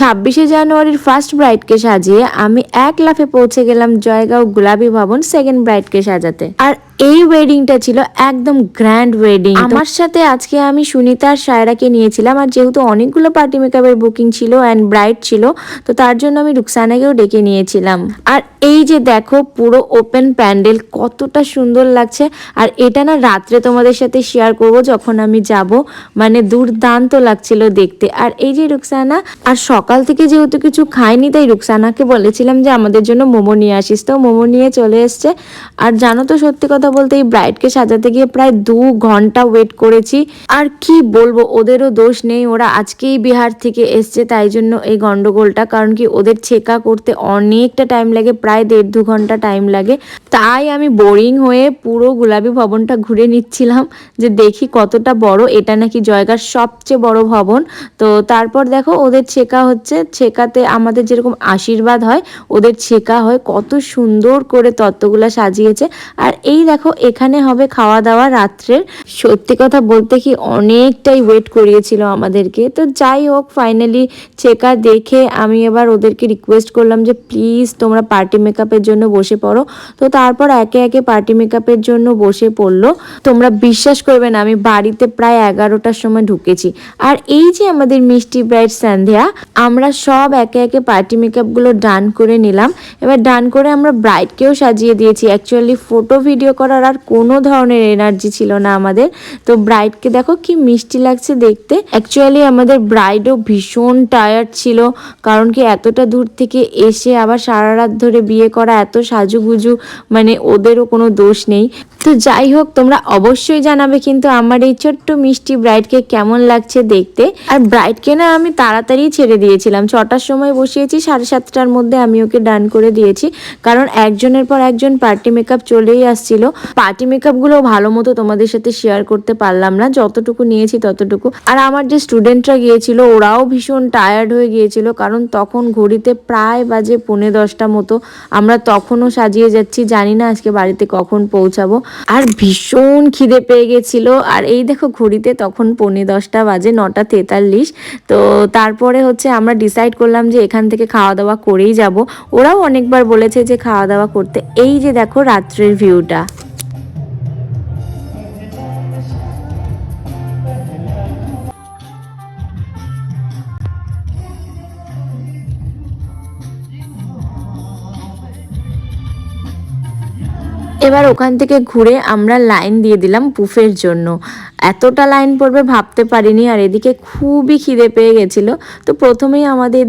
26 জানুয়ারির ফার্স্ট ব্রাইডকে সাজিয়ে আমি এক লাফে পৌঁছে গেলাম জয়গাঁও গুলাবী ভবন সেকেন্ড ব্রাইডকে সাজাতে। আর এই ওয়েডিংটা ছিল একদম গ্র্যান্ড ওয়েডিং। আমার সাথে আজকে আমি সুনিতা আর সায়রাকে নিয়েছিলাম, আর যেহেতু অনেকগুলো পার্টি মেকআপের বুকিং ছিল অ্যান্ড ব্রাইড ছিল, তো তার জন্য আমি রুকসানাকেও ডেকে নিয়েছিলাম। আর এই যে দেখো পুরো ওপেন প্যান্ডেল, কতটা সুন্দর লাগছে। আর এটা না রাত্রে তোমাদের সাথে শেয়ার করব যখন আমি যাব, মানে দুর্দান্ত লাগছিল দেখতে। আর এই যে রুকসানা, আর সকাল থেকে যেহেতু কিছু খাইনি তাই রুকসানাকে বলেছিলাম যে আমাদের জন্য মোমো নিয়ে আসিস, তো মোমো নিয়ে চলে এসছে। আর জানো তো সত্যি কথা বলতে এই ব্রাইডকে সাজাতে গিয়ে প্রায় 2 ঘন্টা ওয়েট করেছি। আর কি বলবো, ওদেরও দোষ নেই, ওরা আজকেই বিহার থেকে এসছে, তাই জন্য এই গন্ডগোলটা। কারণ কি ওদের ছেকা করতে অনেকটা টাইম লাগে, প্রায় 1.5-2 ঘন্টা টাইম লাগে। তাই আমি বোরিং হয়ে পুরো গুলাবী ভবনটা ঘুরে নিচ্ছিলাম যে দেখি কতটা বড়। এটা নাকি জয়গার সবচেয়ে বড় ভবন। তো তারপর দেখো ওদের ছেকা হচ্ছে, ছেকাতে আমাদের যেরকম আশীর্বাদ হয় ওদের ছেকা হয়। কত সুন্দর করে তত্ত্বগুলা সাজিয়েছে। আর এই দেখো এখানে হবে খাওয়া দাওয়া রাত্রের। সত্যি কথা বলতে কি অনেকটাই ওয়েট করিয়েছিল আমাদেরকে। তো যাই হোক, ফাইনালি ছেকা দেখে আমি এবার ওদেরকে রিকোয়েস্ট করলাম যে প্লিজ তোমরা পার্টি মেকআপের জন্য বসে পড়ো। তো তারপর একে একে পার্টি মেকআপের জন্য বসে পড়লো। তোমরা বিশ্বাস করবে না, আমি বাড়িতে প্রায় 11টার সময় ঢুকেছি। আর এই যে আমাদের মিষ্টি ব্রাইড সন্ধ্যা, আমরা সব একে একে পার্টি মেকআপগুলো ডান করে নিলাম। এবার ডান করে আমরা ব্রাইডকেও সাজিয়ে দিয়েছি। অ্যাকচুয়ালি ফটো ভিডিও করার আর কোনো ধরনের এনার্জি ছিল না আমাদের। তো ব্রাইডকে দেখো কি মিষ্টি লাগছে দেখতে। অ্যাকচুয়ালি আমাদের ব্রাইডও ভীষণ টায়ার্ড ছিল, কারণ কি এতটা দূর থেকে এসে আবার সারা রাত ধরে বিয়ে করা, এত সাজুগুজু, মানে ওদেরও কোনো দোষ নেই। তো যাই হোক, তোমরা অবশ্যই জানাবে কিন্তু আমার এই ছোট্ট মিষ্টি ব্রাইডকে কেমন লাগছে দেখতে। আর ব্রাইডকে না আমি তাড়াতাড়ি ছেড়ে দিয়েছিলাম, 6টার সময় বসিয়েছি, 7:30টার মধ্যে আমি ওকে ডান করে দিয়েছি। কারণ একজনের পর একজন পার্টি মেকআপ চলেই আসছিল। পার্টি মেকআপগুলো ভালো মতো তোমাদের সাথে শেয়ার করতে পারলাম না, যতটুকু নিয়েছি ততটুকু। আর আমার যে স্টুডেন্টরা গিয়েছিল ওরাও ভীষণ টায়ার্ড হয়ে গিয়েছিল, কারণ তখন ঘড়িতে প্রায় বাজে 9:45 মতো। আমরা তখনও সাজিয়ে যাচ্ছি, জানি না আজকে বাড়িতে কখন পৌঁছাবো। আর ভীষণ খিদে পেয়ে গেছিল। আর এই দেখো ঘড়িতে তখন 9:45 বাজে, 9:43। তো তারপরে হচ্ছে আমরা ডিসাইড করলাম যে এখান থেকে খাওয়া দাওয়া করেই যাব। ওরাও অনেকবার বলেছে যে খাওয়া দাওয়া করতে। এই যে দেখো রাত্রের ভিউটা। এবার ওখান থেকে ঘুরে আমরা লাইন দিয়ে দিলাম বুফের জন্য। এতটা লাইন পড়বে ভাবতে পারিনি। আর এদিকে খুবই খিদে পেয়ে গেছিলো, তো প্রথমেই আমাদের